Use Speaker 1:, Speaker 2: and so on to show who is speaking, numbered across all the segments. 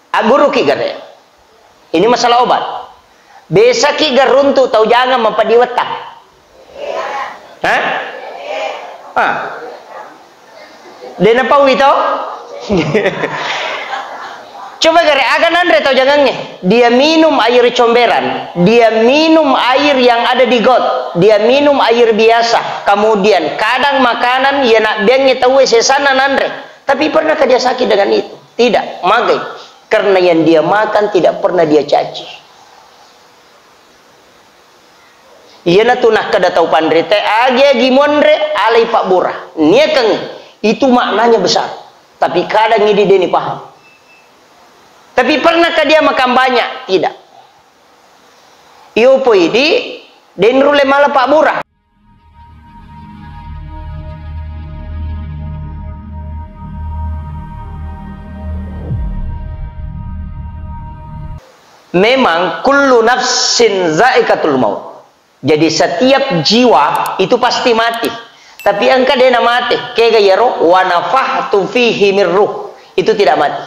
Speaker 1: Aguru ki gare. Ini masalah obat. Besa ki garuntu tahu jangan mempadiwetang. Hah? Ah. Dena pau itu? Coba gare agan andre tahu jangannya. Dia minum air comberan, dia minum air yang ada di got, dia minum air biasa. Kemudian kadang makanan ya nak biangnya tahu sesana andre. Tapi pernahkah dia sakit dengan itu? Tidak, magai. Karena yang dia makan tidak pernah dia caci. Iya na tunah kada tahu pandre teh age gimondre alai pak burah. Nia keng itu maknanya besar. Tapi kadang ini dia paham. Tapi pernahkah dia makan banyak? Tidak. Iyo poi di denrule malah pak burah. Memang kullu nafsin zaikatul maut. Jadi setiap jiwa itu pasti mati. Tapi angka dia mati. Kega yaro wa nafahtu fihi min ruh. Itu tidak mati.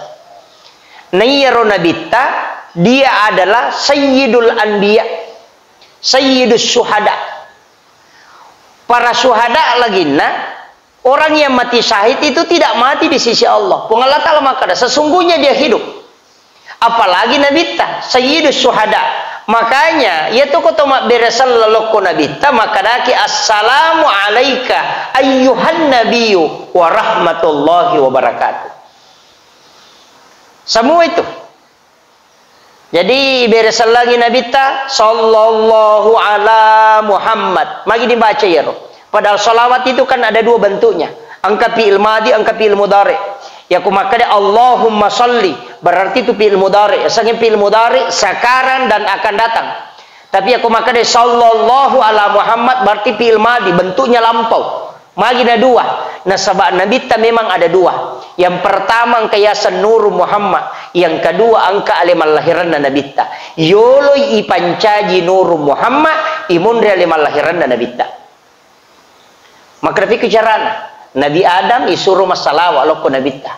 Speaker 1: Nayyaro nabita dia adalah sayyidul anbiya, sayyidus syuhada. Para syuhada lagi orang yang mati syahid itu tidak mati di sisi Allah. Allah Ta'ala maka sesungguhnya dia hidup. Apalagi nabita sayyidus syuhada. Makanya ya to kotomak beresal laloko nabita maka daki assalamu alayka ayyuhan nabiyyu wa rahmatullahi wa barakatuh. Semua itu. Jadi beresal lagi nabita sallallahu ala Muhammad. Magi dibaca ya roh. Padahal salawat itu kan ada dua bentuknya. Angka fi'il madi, angka fi'il mudhari. Ya kumakade Allahumma salli. Berarti itu fi'il mudhari. Asalnya fi'il mudhari sekarang dan akan datang. Tapi aku makade sallallahu ala Muhammad berarti fi'il madi, bentuknya lampau. Magi ada dua. Nah sabak nabita memang ada dua. Yang pertama angka yasan nuru Muhammad, yang kedua angka alimal lahiran nabita. Yoloi ipancaji nuru Muhammad, imundri alimal lahiran nabita. Maka tapi kejarana Nabi Adam isuruh masalah walau nabita.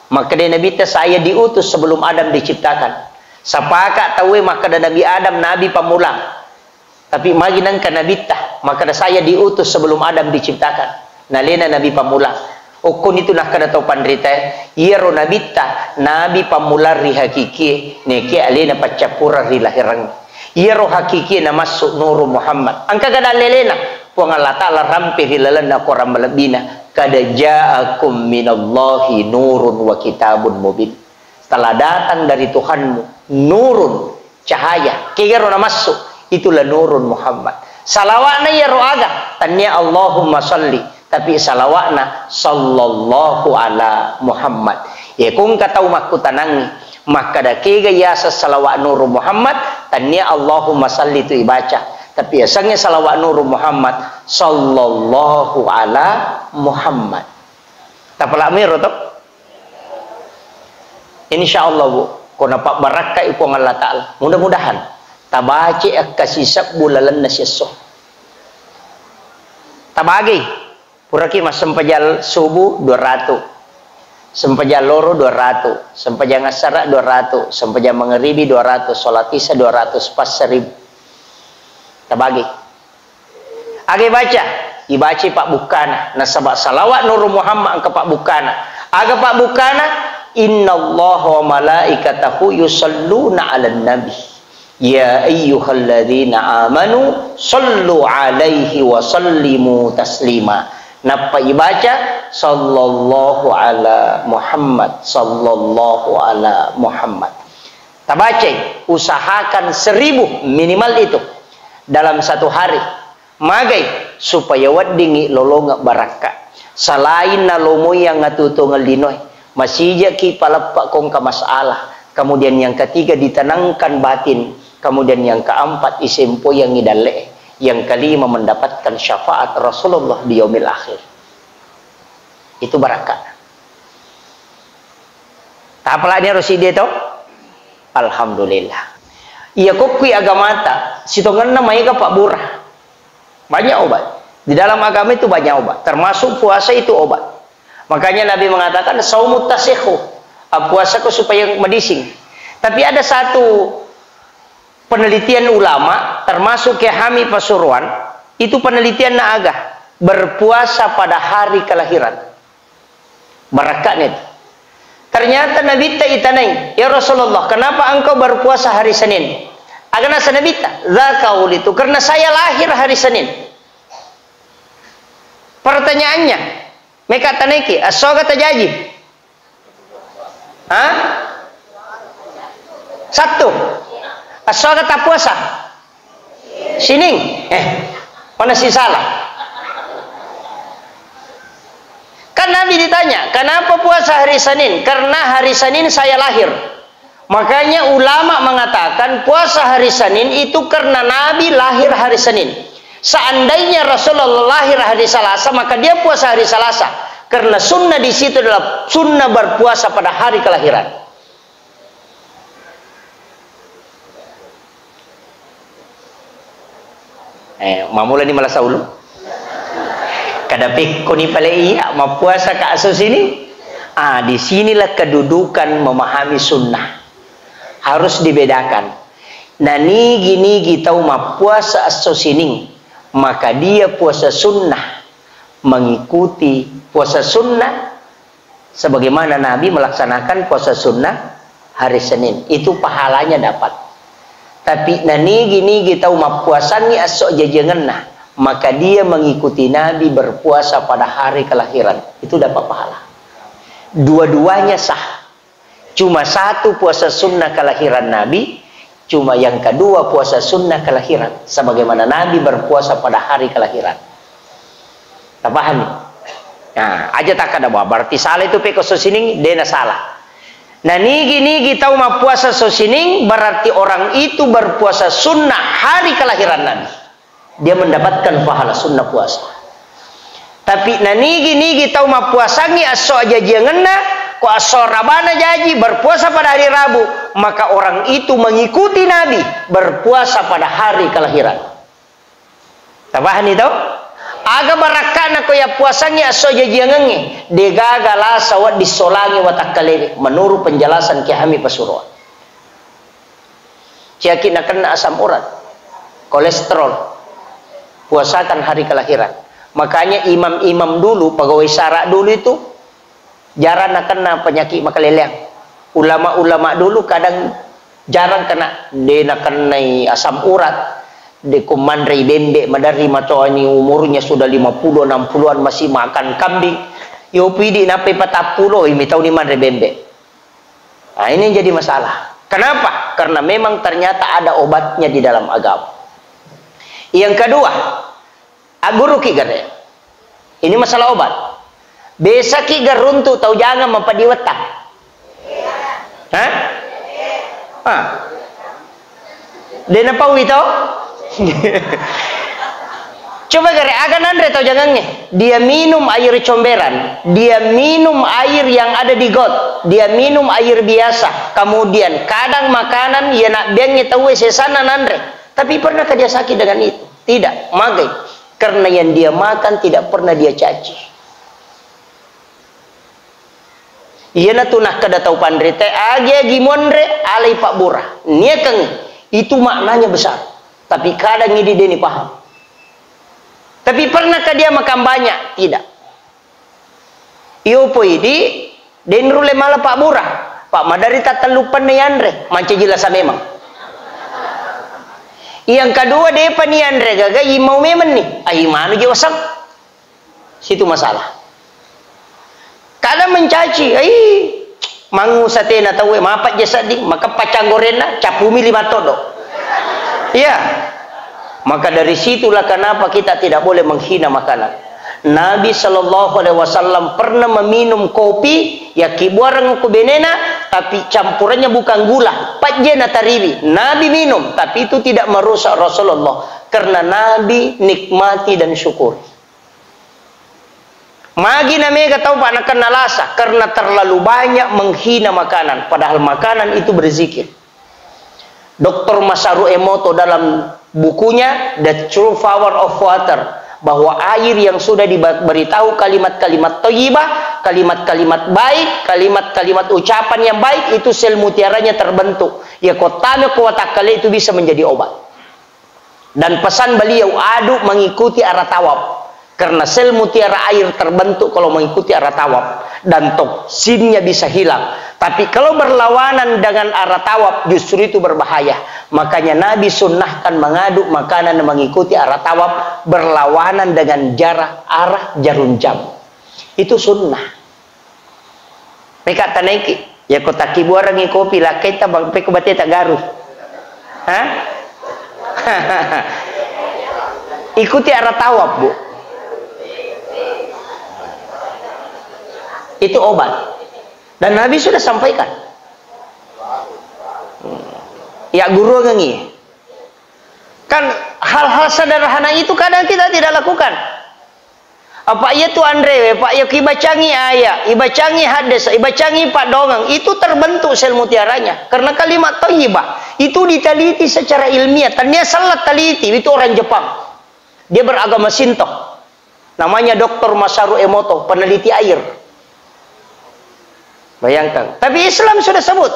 Speaker 1: Maka dari nabita saya diutus sebelum Adam diciptakan. Sapaka tahu maka dari Nabi Adam nabi pamulang. Tapi magi nangka nabita, maka saya diutus sebelum Adam diciptakan. Nalena nabi pamulang. Okon itu nak kada tahu pandrita. Iro nabita nabi pamular ri hakiki. Neke alena pacapura ri lahirang. Iro hakiki na masuk nuru Muhammad. Angka kada lelena. Puang Allah Ta'ala rampih hilalana koram malabina. Kada ja'akum minallahi nurun wa kitabun mubin. Telah datang dari Tuhanmu nurun, cahaya. Kira na masuk. Itulah nurun Muhammad. Salawatna ya ro'aga. Tanya Allahumma salli. Tapi salawatna sallallahu ala Muhammad. Ya kung katau makku tanangi. Maka da kega yasa salawat nurun Muhammad. Tanya Allahumma salli itu ibaca. Tapi asangnya salawat nurun Muhammad sallallahu ala Muhammad. Tapala miro to? Insyaallah bu. Kau nampak barakah iku Allah Ta'ala. Mudah-mudahan tabaci akasisap bulalan nasyasoh. Tabagi puraki mas sempajal subuh 200, sempajal loro 200, sempajal ngasara 200, sempajal mengharibi 200, sholat isya 200, pas 1000. Tabagi. Agi baca, ibaci Pak Bukana. Nasabak salawat Nurul Muhammad ke Pak Bukana. Aga Pak Bukana, innallaha wa malaikatahu yusalluna 'alan nabi. Ya ayyuhalladzina amanu sallu alaihi wa sallimu taslima. Napa ibaca sallallahu ala Muhammad, sallallahu ala Muhammad. Tabaca, usahakan 1000 minimal itu dalam satu hari. Magai supaya wadingi lolonga baraka. Selain nalomo yang ngatutungal dinoy, masih ki palapak kong ka masalah. Kemudian yang ketiga ditenangkan batin. Kemudian yang keempat isimpo yang ngidale. Yang kelima mendapatkan syafaat Rasulullah di yaumil akhir. Itu barakah. Tapalanya Rosidi itu? Alhamdulillah. Iya kokui agama ta. Sitongan namanya Pak Burah. Banyak obat. Di dalam agama itu banyak obat. Termasuk puasa itu obat. Makanya Nabi mengatakan saumut tasihhu. puasa kok supaya medising. Tapi ada satu penelitian ulama termasuk Kiai Hamid Pasuruan, itu penelitian na agak berpuasa pada hari kelahiran. Barakatnya. Ternyata Nabi itanai, ya Rasulullah, kenapa engkau berpuasa hari Senin? Agana sanabita, zakaul itu karena saya lahir hari Senin. Pertanyaannya, mereka taneki, asoga tajaji. Hah? Sabtu. Asoga tak puasa. Sining. Mana sih salah? Kan Nabi ditanya, kenapa puasa hari Senin? Karena hari Senin saya lahir. Makanya ulama mengatakan puasa hari Senin itu karena Nabi lahir hari Senin. Seandainya Rasulullah lahir hari Selasa, maka dia puasa hari Selasa. Karena sunnah di situ adalah sunnah berpuasa pada hari kelahiran. Mamula ni malah saulu. Kadapik ko ni pala iya mapuasa ka asos ini. Di sinilah kedudukan memahami sunnah. Harus dibedakan. Nah nigi tahu mapuasa asos ini, maka dia puasa sunnah, mengikuti puasa sunnah sebagaimana Nabi melaksanakan puasa sunnah hari Senin. Itu pahalanya dapat. Tapi nigi tahu mapuasannya asos jajangan nah, maka dia mengikuti Nabi berpuasa pada hari kelahiran, itu dapat pahala. Dua-duanya sah. Cuma satu puasa sunnah kelahiran Nabi, cuma yang kedua puasa sunnah kelahiran, sebagaimana Nabi berpuasa pada hari kelahiran. Tak paham nih? Nah, aja tak ada bahwa berarti salah itu peko sosining, dena salah. Nah nigi tahu ma puasa sosining, berarti orang itu berpuasa sunnah hari kelahiran Nabi. Dia mendapatkan pahala sunnah puasa. Tapi nigi tahu ma puasangi aso aja janganna, ko aso rabana jaji berpuasa pada hari Rabu, maka orang itu mengikuti Nabi berpuasa pada hari kelahiran. Tabahan itu? Aga barakana ko ya puasangi aso aja jangangi, degagala sawat disolangi watakkalele, menurut penjelasan Kiai Hamid Pasuruan. Ciaki nak kena asam urat, kolesterol, puasakan hari kelahiran. Makanya imam-imam dulu, pegawai syara dulu itu jarang nak kena penyakit makaleleang. Ulama-ulama dulu kadang jarang kena, dia nak kena asam urat, dia kumandrai bembek madari maco ini umurnya sudah 50-60an masih makan kambing. Yo pidi nape 40 ini tahu ni mandrai bembek. Nah, ini jadi masalah. Kenapa? Karena memang ternyata ada obatnya di dalam agama. Yang kedua, guru kigar ya. Ini masalah obat. Besa kigar runtuh tahu jangan mempadiwetak. Hah? Dena pau itu? Coba gare agan andre tahu jangannya. Dia minum air comberan, dia minum air yang ada di got, dia minum air biasa. Kemudian kadang makanan ia nak biangnya tahu sesana andre. Tapi pernahkah dia sakit dengan itu? Tidak, magai. Karena yang dia makan tidak pernah dia caci. Ia na tunah kada tahu pandre teh age gimondre alai pak burah. Nia keng itu maknanya besar. Tapi kadang ini dia paham. Tapi pernahkah dia makan banyak? Tidak. Iyo poi di denrule malah pak burah. Pak madari tak terlupa nih andre. Manca jelas memang. Yang kedua dia paniandre gaga imau memen nih. Ai mana je wasang. Situ masalah. Kadang mencaci, mangu satena tahu mapat je sadi, maka pacang gorena capumi 5 todo. Iya. Maka dari situlah kenapa kita tidak boleh menghina makanan. Nabi SAW pernah meminum kopi ya kibuarang ku benena, tapi campurannya bukan gula, pajena taribi. Nabi minum, tapi itu tidak merusak Rasulullah karena Nabi nikmati dan syukur. Magi namanya tahu pak nak nalasa karena terlalu banyak menghina makanan, padahal makanan itu berzikir. Dr. Masaru Emoto dalam bukunya The True Power of Water bahwa air yang sudah diberitahu kalimat-kalimat thayyibah, kalimat-kalimat baik, kalimat-kalimat ucapan yang baik, itu sel mutiaranya terbentuk. Ya kotame kuatakale itu bisa menjadi obat. Dan pesan beliau aduk mengikuti arah tawaf. Karena sel mutiara air terbentuk kalau mengikuti arah tawaf, dan toksinnya bisa hilang. Tapi kalau berlawanan dengan arah tawaf justru itu berbahaya. Makanya Nabi sunnahkan mengaduk makanan dan mengikuti arah tawaf berlawanan dengan arah jarum jam. Itu sunnah. Mereka tanaiki ya kota kibuara ngi kopi lah kita bang peko bate tak garu. Hah? Ikuti arah tawaf, Bu. Itu obat. Dan Nabi sudah sampaikan. Ya guru ngengi. Kan hal-hal sederhana itu kadang kita tidak lakukan. Apa iya tu Andre, Pak ya ibacangi ayat, ibacangi hadis, ibacangi Pak dongeng, itu terbentuk sel mutiaranya. Karena kalimat thayyibah itu diteliti secara ilmiah. Tanya salat teliti, itu orang Jepang. Dia beragama Shinto. Namanya Dr. Masaru Emoto, peneliti air. Bayangkan. Tapi Islam sudah sebut.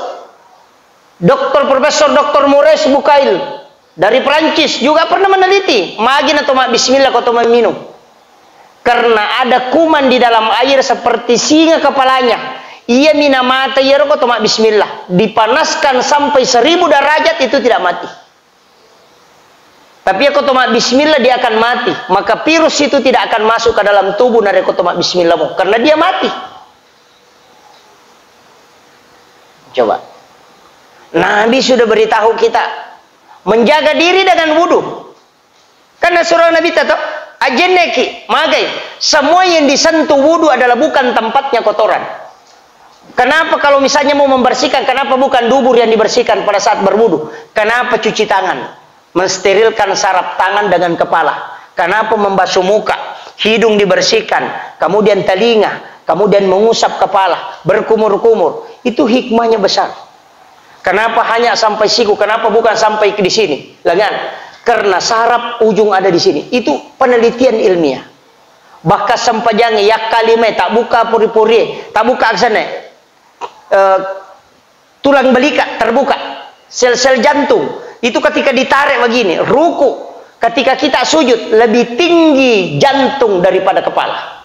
Speaker 1: Profesor Dr. Maurice Bucaille dari Prancis juga pernah meneliti. Magin atau bismillah atau minum. Karena ada kuman di dalam air seperti singa kepalanya. Ia minamata ya atau bismillah. Dipanaskan sampai 1000 derajat itu tidak mati. Tapi ya kotomak bismillah dia akan mati. Maka virus itu tidak akan masuk ke dalam tubuh dari kotomak bismillahmu. Karena dia mati. Coba. Nabi sudah beritahu kita menjaga diri dengan wudhu. Karena surah Nabi tato ajeneki magai semua yang disentuh wudhu adalah bukan tempatnya kotoran. Kenapa kalau misalnya mau membersihkan, kenapa bukan dubur yang dibersihkan pada saat berwudhu? Kenapa cuci tangan? Mensterilkan saraf tangan dengan kepala. Kenapa membasuh muka? Hidung dibersihkan, kemudian telinga, kemudian mengusap kepala, berkumur-kumur. Itu hikmahnya besar. Kenapa hanya sampai siku? Kenapa bukan sampai di sini? Lengan. Karena saraf ujung ada di sini. Itu penelitian ilmiah. Bahkan sampajangi yak kalime tak buka puri-puri, tak buka aksana. Tulang belika terbuka. Sel-sel jantung itu ketika ditarik begini, ruku. Ketika kita sujud lebih tinggi jantung daripada kepala.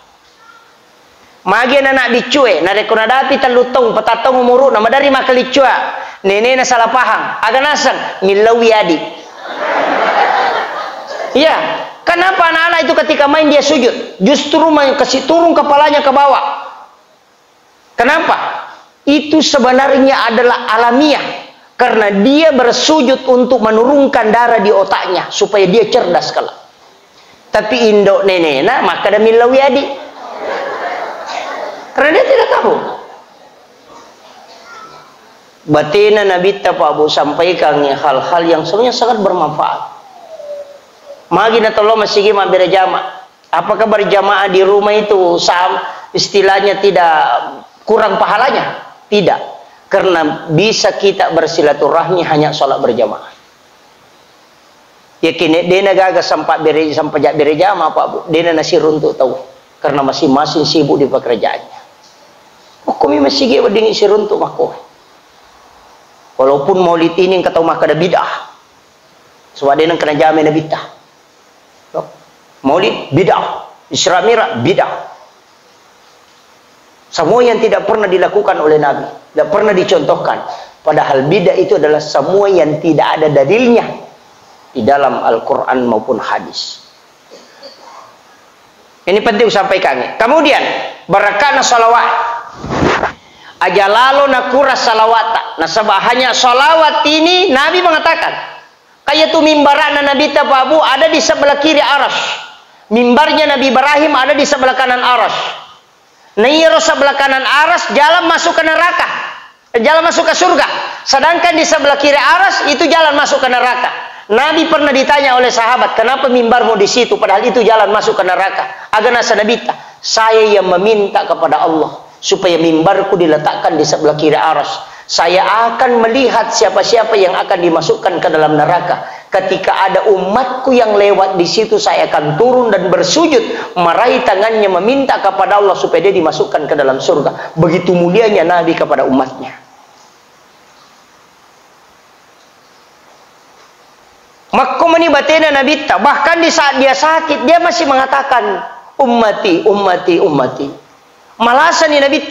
Speaker 1: Magian anak dicue, narekona dapi talutong, patatong umuru, nama dari makalicua, nenek na salah paham, agak nasang, milawi adi. Iya, kenapa anak-anak itu ketika main dia sujud, justru kasih turun kepalanya ke bawah. Kenapa? Itu sebenarnya adalah alamiah, karena dia bersujud untuk menurunkan darah di otaknya, supaya dia cerdas kelak. Tapi indok nenek na, maka ada milawi adi. Karena dia tidak tahu. Batina Nabi Pak Abu sampaikan hal-hal yang sebenarnya sangat bermanfaat. Magina tolong masih gimana berjamaah. Apakah berjamaah di rumah itu istilahnya tidak kurang pahalanya? Tidak. Karena bisa kita bersilaturahmi hanya sholat berjamaah. Ya kini dia gagal sampai berjamaah Pak Abu. Dia nasi runtuk tahu. Karena masing-masing sibuk di pekerjaannya. Kami masih gak berdiri siruntuk mako. Walaupun maulid ini yang kata maka ada bidah. Sebab dia kena jamin bidah. Maulid bidah, Isra Mi'raj bidah. Semua yang tidak pernah dilakukan oleh Nabi, tidak pernah dicontohkan. Padahal bidah itu adalah semua yang tidak ada dalilnya di dalam Al-Quran maupun hadis. Ini penting sampaikan. Kemudian barakana salawat. Aja lalu nakura salawata. Nah sebab hanya salawat ini Nabi mengatakan. Kayak tu mimbarana Nabi Tapabu ada di sebelah kiri aras. Mimbarnya Nabi Ibrahim ada di sebelah kanan aras. Niro sebelah kanan aras jalan masuk ke neraka. Jalan masuk ke surga. Sedangkan di sebelah kiri aras itu jalan masuk ke neraka. Nabi pernah ditanya oleh sahabat, kenapa mimbarmu di situ? Padahal itu jalan masuk ke neraka. Agana sanabita. Saya yang meminta kepada Allah supaya mimbarku diletakkan di sebelah kiri aras. Saya akan melihat siapa-siapa yang akan dimasukkan ke dalam neraka. ketika ada umatku yang lewat di situ, saya akan turun dan bersujud, meraih tangannya meminta kepada Allah supaya dia dimasukkan ke dalam surga. Begitu mulianya Nabi kepada umatnya. Makumani batena Nabi, bahkan di saat dia sakit dia masih mengatakan ummati, ummati, ummati. Malasan ni Nabi.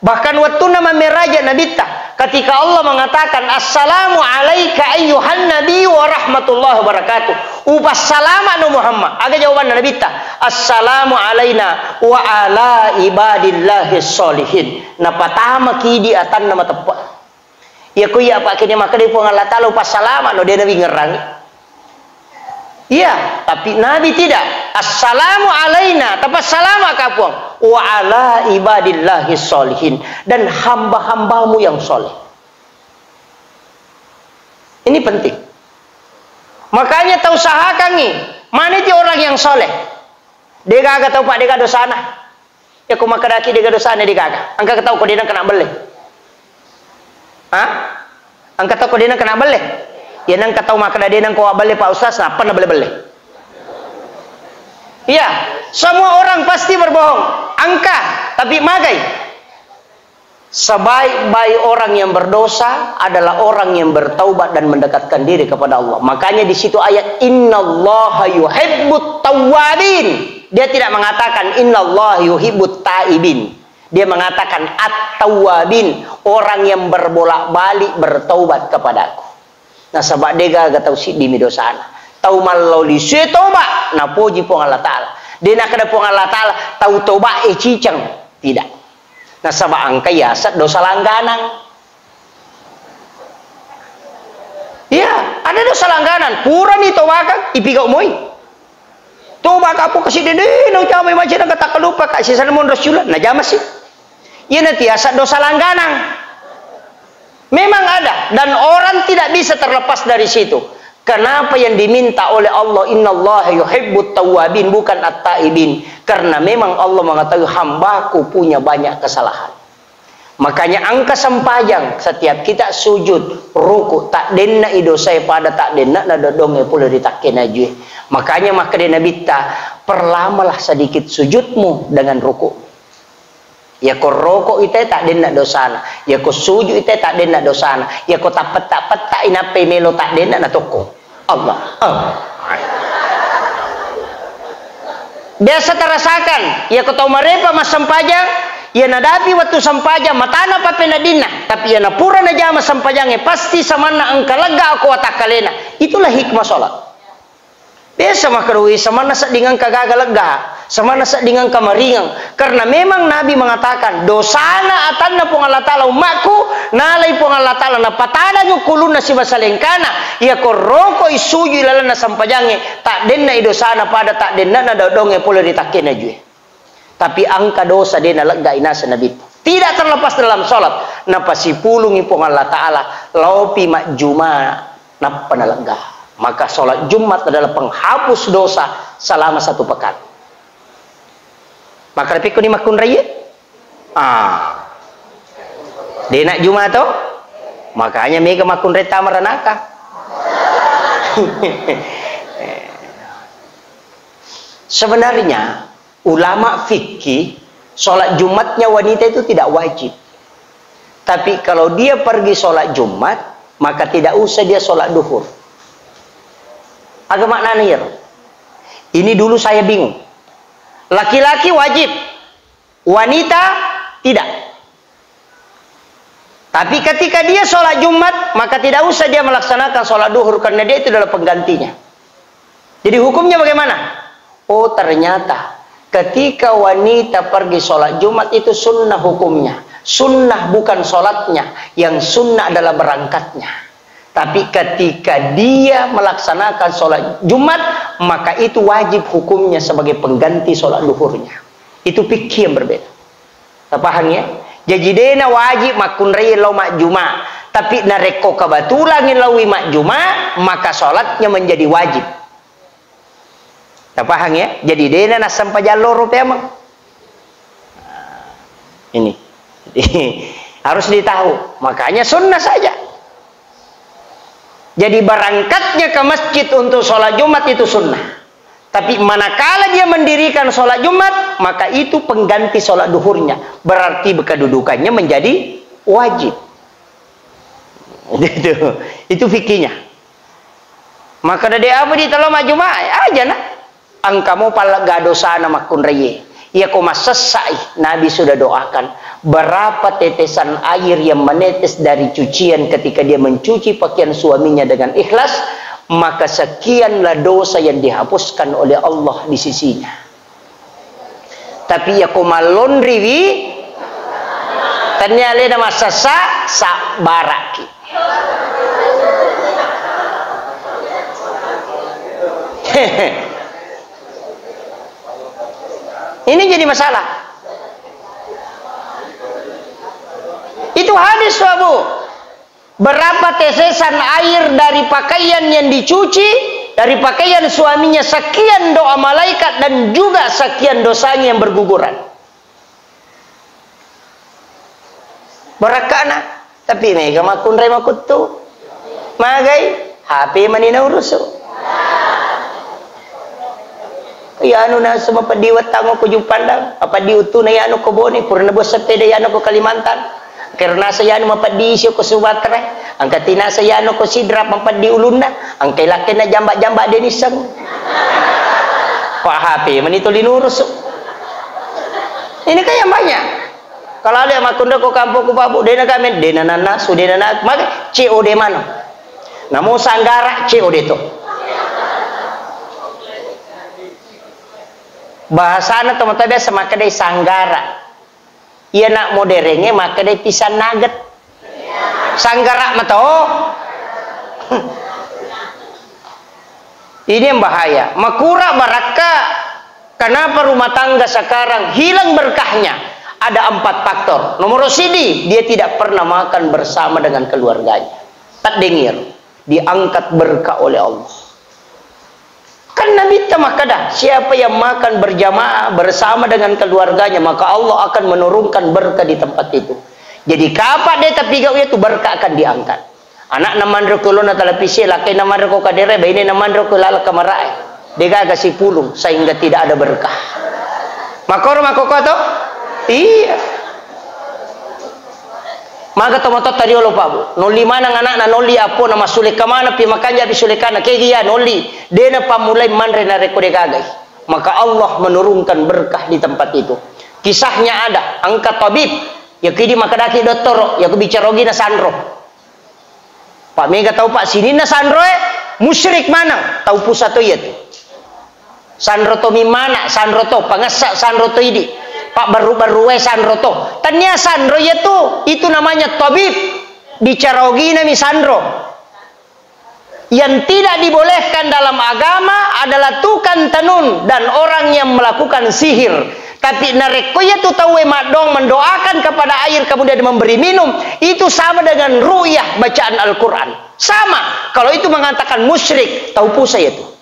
Speaker 1: Bahkan waktu nama meraja Nabi, ketika Allah mengatakan assalamu alaika ayyuhan nabi wa rahmatullahi wa barakatuh, ubah salaman Muhammad, aga jawaban Nabi, assalamu alaina wa ala ibadillahi sholihin. Na patama kidi atan nama tepat. Ya kuya apa kini maka dia pun Allah Ta'ala ubah salaman, dia Nabi ngerang. Iya, tapi Nabi tidak. Assalamu alaina, tapi salam akapuang. Wa ala ibadillahi sholihin, dan hamba-hambamu yang soleh. Ini penting. Makanya tahu usahakan nih, mana itu orang yang soleh. Dia kagak tahu pak, dia kagak dosa nah. Ya aku makan daki dia kagak dosa nah, dia kagak. Angka tahu kau dia kena beleh. Hah? Angka tahu kau dia kena beleh. Ya nang kataw makna dia nang kau balik Pak Ustaz, apa na balik? Iya, semua orang pasti berbohong. Angka, tapi magai. Sebaik-baik orang yang berdosa adalah orang yang bertaubat dan mendekatkan diri kepada Allah. Makanya di situ ayat innallaha yuhibbut tawwabin. Dia tidak mengatakan innallaha yuhibbut taibin. Dia mengatakan at-tawwabin, orang yang berbolak-balik bertaubat kepadaku. Nah sebab dia gak tahu si dimi dosana. Tahu malau li se toba na puji pong Allah Ta'ala. Dia nak kada pong Allah Ta'ala tahu toba cicang. Tidak. Nah sebab angka yasat dosa langganan. Ya, ada dosa langganan. Pura ni toba kan ipiga umoi. Toba ka po kasi dede nang camay macam nang kata lupa kasi sa namon Rasulullah. Na jamas sih. Yan nanti yasat dosa langganan. Memang ada, dan orang tidak bisa terlepas dari situ. Kenapa yang diminta oleh Allah innallaha yuhibbut tawwabin bukan at-taibin? Karena memang Allah mengetahui hambaku punya banyak kesalahan. Makanya angka sempajang setiap kita sujud, ruku, tak denna ido saya pada tak denna na dodongnya pula ditakin aja. Makanya maka dia Nabi perlamalah sedikit sujudmu dengan ruku. Ya ko rokok itu tak denna dosana, ya ko sujud itu tak denna dosana, ya ko tak peta ina pemelo tak denna na toko. Allah. Biasa terasakan, ya ko tau marepa mas sampajang, ya nadapi waktu sampajang matana pa penadina, tapi ya napura na jama sampajangnya pasti samana angka lega aku atakalena. Itulah hikmah salat. Biasa makarui sama nasa dengan kagagal lega, sama nasa dengan kamaringang. Karena memang Nabi mengatakan dosana atanna pong Allah Ta'ala umatku nalay pong Allah Ta'ala na patada nyo kulun na si basalengkana ya koroko isuju ilalan na sampajange tak den na idosana pada tak den na dodonge pula ditakin na jue. Tapi angka dosa dia na lega inasa Nabi. Tidak terlepas dalam salat. Napasipulungi pong Allah Ta'ala laupi makjuma napa na lega. Maka sholat Jumat adalah penghapus dosa selama 1 pekan. Maka tapi kuni makun raya. Dia nak Jumat tu, makanya mega makun reta maranaka. Sebenarnya ulama fikih sholat Jumatnya wanita itu tidak wajib. Tapi kalau dia pergi sholat Jumat, maka tidak usah dia sholat duhur. Agak maknanya ya. Ini dulu saya bingung. Laki-laki wajib, wanita tidak. Tapi ketika dia sholat Jumat, maka tidak usah dia melaksanakan sholat duhur karena dia itu adalah penggantinya. Jadi hukumnya bagaimana? Oh ternyata ketika wanita pergi sholat Jumat itu sunnah hukumnya. Sunnah bukan sholatnya, yang sunnah adalah berangkatnya. Tapi ketika dia melaksanakan sholat Jumat, maka itu wajib hukumnya sebagai pengganti sholat duhurnya. Itu fikih yang berbeda. Tak paham ya? Jadi dena wajib makun raya lau mak Jumat. Tapi nareko kebatulangin lawi mak Jumat, maka sholatnya menjadi wajib. Tak paham ya? Jadi dena nasam pajalor rupiah mah. Ini. Harus ditahu. Makanya sunnah saja. Jadi berangkatnya ke masjid untuk sholat Jumat itu sunnah. Tapi manakala dia mendirikan sholat Jumat, maka itu pengganti sholat duhurnya. Berarti kedudukannya menjadi wajib. Itu fikihnya. Maka dari apa di teloma Jumat aja nak. Angkamu pala gadosa nama kunreye. Ya koma sesai. Nabi sudah doakan. Berapa tetesan air yang menetes dari cucian ketika dia mencuci pakaian suaminya dengan ikhlas, maka sekianlah dosa yang dihapuskan oleh Allah di sisinya. Tapi ya koma laundry wi ternyata nama sasa baraki. Ini jadi masalah. Itu hadis Abu. Berapa tetesan air dari pakaian yang dicuci, dari pakaian suaminya, sekian doa malaikat dan juga sekian dosanya yang berguguran. Barakana. Tapi mega makun rey makutu. Magai HP manina urusu. Ya anu na sama padiwat tango ko pandang apa diutu na yano ko boni purna bos sepeda yano ko Kalimantan karena saya anu mapadisyo ko Sumatera ang katina saya anu ko Sidrap mapadi ulunda ang kailaki na jamba-jamba denisang pa HP manito linurus ini kaya banyak kalau ada makunda ko kampo ko babu dena kami dena nana sudena na mag COD mana namo sanggara COD to bahasana teman-teman biasa maka dia sanggara. Ia nak moderengnya maka dia pisan nugget. Sanggara mata ini yang bahaya. Makura baraka. Kenapa rumah tangga sekarang hilang berkahnya? Ada 4 faktor. Nomor sidi, dia tidak pernah makan bersama dengan keluarganya. Tak dengir. Diangkat berkah oleh Allah. Kan Nabi tamakada siapa yang makan berjamaah bersama dengan keluarganya maka Allah akan menurunkan berkah di tempat itu. Jadi kapan dia tapigau itu berkah akan diangkat. Anak namandro kulon na televisi laki namandro ko kadere baini namandro ko lala kamarae. Dia kasih pulung sehingga tidak ada berkah. Makor makoko to? Iya. Maka tomato tadi lo pabu. Noli mana anak na noli apo nama sulik kamana pi makanya bi sulikana kegia noli. Dena pamulai manre na rekode gagai. Maka Allah menurunkan berkah di tempat itu. Kisahnya ada. Angkat tabib. Ya kidi maka daki doktor. Ya kebicarogi na sandro. Pak Mega tahu Pak sini na sandro musyrik mana? Tahu pusat itu ya. Sandro to mi mana? Sandro to pangasak sandro to idi. Pak baru-baru Sandro to. Tanya Sandro itu namanya tabib. Bicarogi nami Sandro. Yang tidak dibolehkan dalam agama adalah tukang tenun dan orang yang melakukan sihir. Tapi narekoya tu tahu madong mendoakan kepada air kemudian memberi minum itu sama dengan ru'yah bacaan Al-Qur'an. Sama. Kalau itu mengatakan musyrik, tahu pusa itu.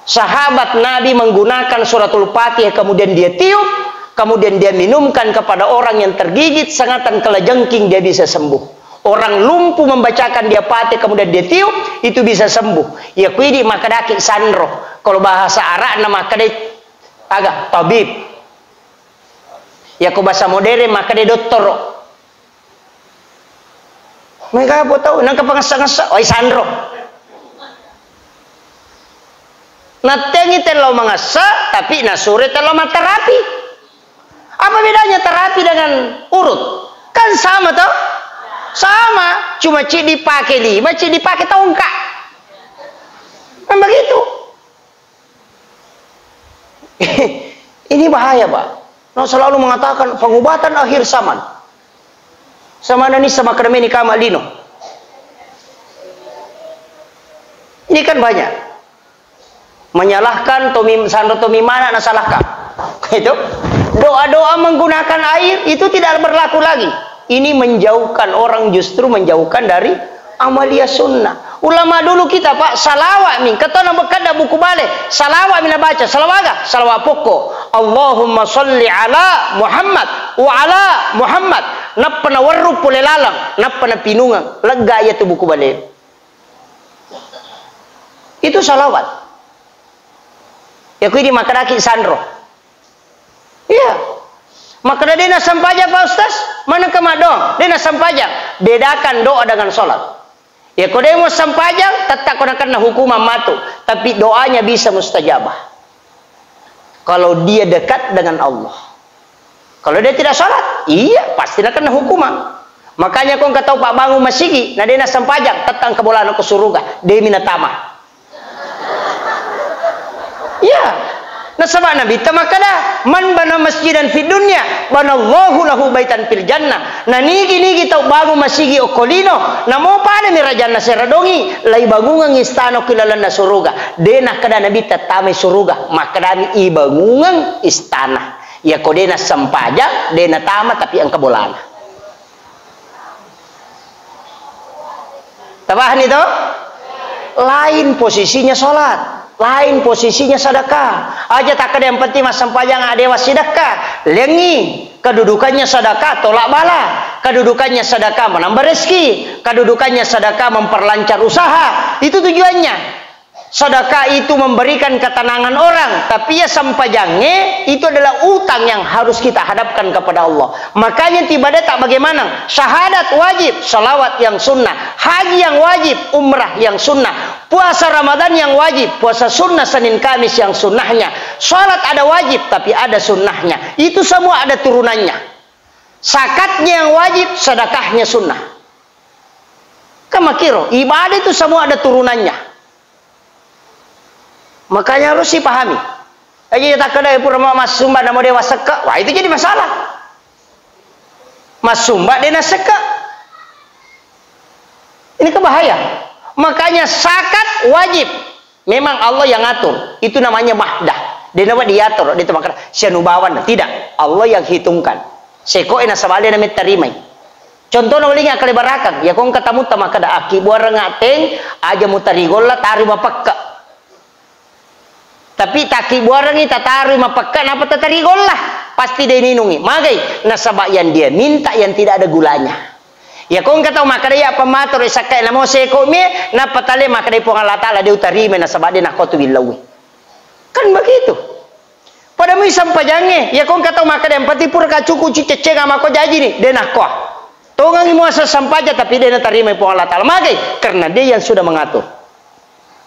Speaker 1: Sahabat Nabi menggunakan suratul Fatihah kemudian dia tiup, kemudian dia minumkan kepada orang yang tergigit sengatan kelajengking dia bisa sembuh. Orang lumpuh membacakan dia Fatihah kemudian dia tiup itu bisa sembuh. Ya kuidi maka daki sandro. Kalau bahasa Arab nama kadai agak tabib. Ya ko bahasa modern maka dia doktor. Mereka apa tahu nang kapangasa-ngasa oi sandro. Natengi telo mangasa tapi nasure telo terapi. Apa bedanya terapi dengan urut? Kan sama toh? Sama, cuma cik dipakai 5, cik dipakai tongkat. Kan begitu. Ini bahaya, Pak. Nah, selalu mengatakan pengobatan akhir zaman. Sama ini sama kremini kamalino. Ini kan banyak. Menyalahkan Sandro Tomi mana nasalahkan itu doa-doa menggunakan air itu tidak berlaku lagi. Ini menjauhkan orang, justru menjauhkan dari amalia sunnah. Ulama dulu kita Pak salawat min katana bekada buku balik salawat min baca salawaga salawat pokok Allahumma sholli ala Muhammad wa ala Muhammad napana warru pole lalang, napana pinungang, lega ya tu buku balik. Itu salawat. Ya kui di makaraki sandro. Iya. Maka dia nak sampajak Pak Ustaz, mana kemadong? Dia nak sampajak. Bedakan doa dengan solat. Ya kalau dia mau sampajak, tetap kena hukuman matu. Tapi doanya bisa mustajabah. Kalau dia dekat dengan Allah. Kalau dia tidak sholat, iya pasti nak kena hukuman. Makanya kau tahu Pak Bangun Masigi, nah dia nak sampajak, tetap kebolaan ke surga. Dia mina tamah. Iya. Nah sebab Nabi tamakada man bana masjidan fid dunya banallahu lahu baitan fil jannah. Nah nigi tau bangun masjid okolino namo pada mirajana seradongi lai bangungan istana kilalana suruga dena kada Nabi tatame suruga makadami i bangungan istana ya ko dena sampaja dena tama tapi ang kabolana. Tabahan itu lain posisinya sholat, lain posisinya sedekah. Aja tak ada yang penting mas sampajang adewa sedekah. Lengi kedudukannya sedekah tolak bala, kedudukannya sedekah menambah rezeki, kedudukannya sedekah memperlancar usaha. Itu tujuannya. Sedekah itu memberikan ketenangan orang, tapi ya sampajangnya itu adalah utang yang harus kita hadapkan kepada Allah. Makanya tiba dia tak bagaimana, syahadat wajib, salawat yang sunnah, haji yang wajib, umrah yang sunnah, puasa Ramadan yang wajib, puasa sunnah Senin Kamis yang sunnahnya, salat ada wajib tapi ada sunnahnya. Itu semua ada turunannya. Zakatnya yang wajib, sedekahnya sunnah. Kamakiro, ibadah itu semua ada turunannya. Makanya harus dipahami. Aja tak kena pura mas sumba namo dewa seka. Wah itu jadi masalah. Mas sumba dena seka. Ini kebahaya. Makanya zakat wajib. Memang Allah yang ngatur. Itu namanya mahdah. Dena diatur. Dia makanya sianubawan. Tidak. Allah yang hitungkan. Seko ena sabale na terima. Contoh na uling akali barakan. Ya kong ketemu tama kada aki buara ngateng aja mutarigola tarima pakka. Tapi taki buarang kita taruh mapakan apa tatarigol lah pasti dia ninungi magai nasabak yang dia minta yang tidak ada gulanya ya kau nggak tahu maka dia apa matur isakai namo seko me na patale maka dia pun Allah Taala dia utarime nasabak dia nak kotu bilawi kan begitu pada mu sampajangnya ya kau nggak tahu maka dia empati pur kacuku cicece ngama ko jaji ni dia nak kau tongang imu asal sampaja tapi dia nak tarime pun Allah Taala magai karena dia yang sudah mengatur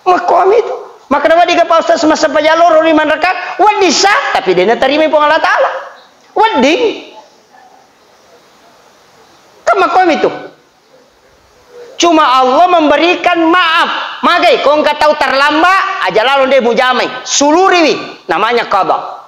Speaker 1: makom itu. Maka nama dia Pak Ustaz semasa pajalor 5 rakaat wadisa tapi dia nak terima pun Allah Taala. Wading. Kemakom itu. Cuma Allah memberikan maaf. Magai kau enggak tahu terlambat aja lalu dia mujamai. Suluriwi namanya qada.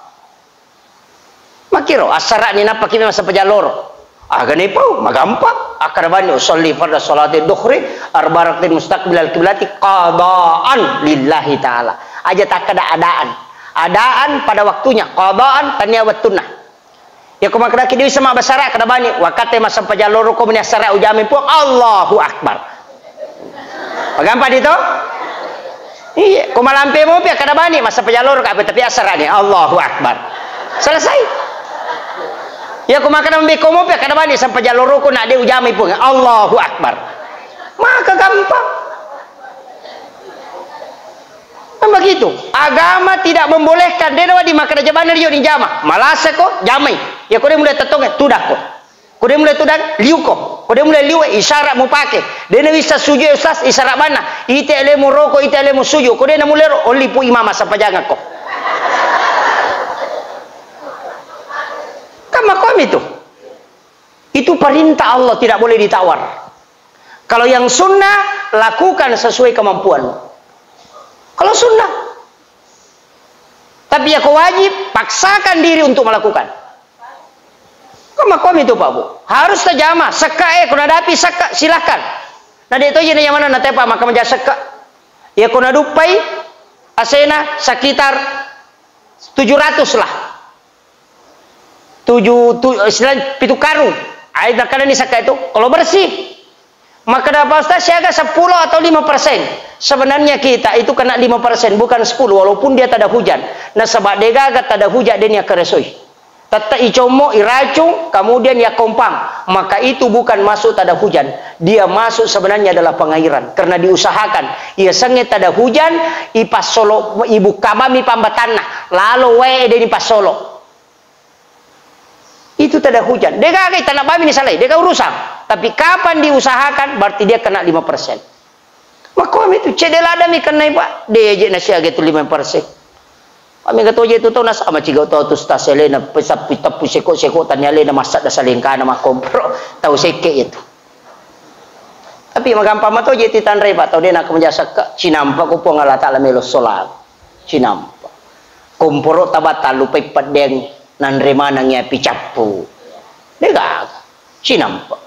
Speaker 1: Makiro asara ni napa kimi masa pajalor. Agani pau magampang akarabani usolli farda salati dhuhri arbaratin mustaqbilal qiblati qadaan lillahi taala aja tak ada adaan pada waktunya qadaan tanya watunah ya kumakna kidi sama basara kada bani wakate masa pajaloro ko meni asara ujami pun Allahu akbar magampang itu iya kumalampe mo pia kada bani masa pajaloro ka tapi asara ni Allahu akbar selesai. Ya aku makan ambil komo pia kada bani sampai jalur ko nak dia ujami pun Allahu akbar. Maka gampang. Kan begitu. Agama tidak membolehkan dia di makan jabana liu ni jama. Malas ko jamai. Ya ko dia mulai tetong tudak ko. Ko dia mulai tudak liu ko. Ko dia mulai liu isyarat mu pake. Dia nak bisa sujud ustaz isyarat mana? Ite elemu roko ite elemu sujud. Ko dia nak mulai oli pu imam sampai jangan ko. Makom itu perintah Allah tidak boleh ditawar. Kalau yang sunnah lakukan sesuai kemampuan. Kalau sunnah, tapi ya kau wajib paksakan diri untuk melakukan. Makom itu Pak Bu harus terjamah. Seka kuna dapi seka silakan. Nah dia itu yang mana nanti Pak maka menjadi seka. Ya kuna dupai asena sekitar 700 lah. 7 pitu karung air kadang ini saka itu kalau bersih maka dapat Ustaz siaga 10 atau 5%. Sebenarnya kita itu kena 5% bukan 10 walaupun dia tak ada hujan. Nah sebab dia gagat tak ada hujan dia ni keresoi. Tata icomo iracung, kemudian ya kompang, maka itu bukan masuk tada hujan, dia masuk sebenarnya adalah pengairan, karena diusahakan ia sengit tada hujan, ipas solo ibu kamami pambatanah, lalu wae deni pas solo. Itu tada hujan. Dia kagak tanah bami ni salah, dia kagak urusan. Tapi kapan diusahakan berarti dia kena 5%. Maka itu cedelada mi kena Pak, dia je nasi age tu 5%. Kami kata je tu tahu nas ama ciga tahu tu sta selena pesap pitap puseko tanya lena masak dah salingka nama kompro tahu seke itu. Tapi magampang mato je titan rei Pak tahu dia nak menjasa ke cinampa ko po ngala taala melo solat. Cinampa. Kompro tabata lupai pedeng nan remana nya picapu. Dega cinampa.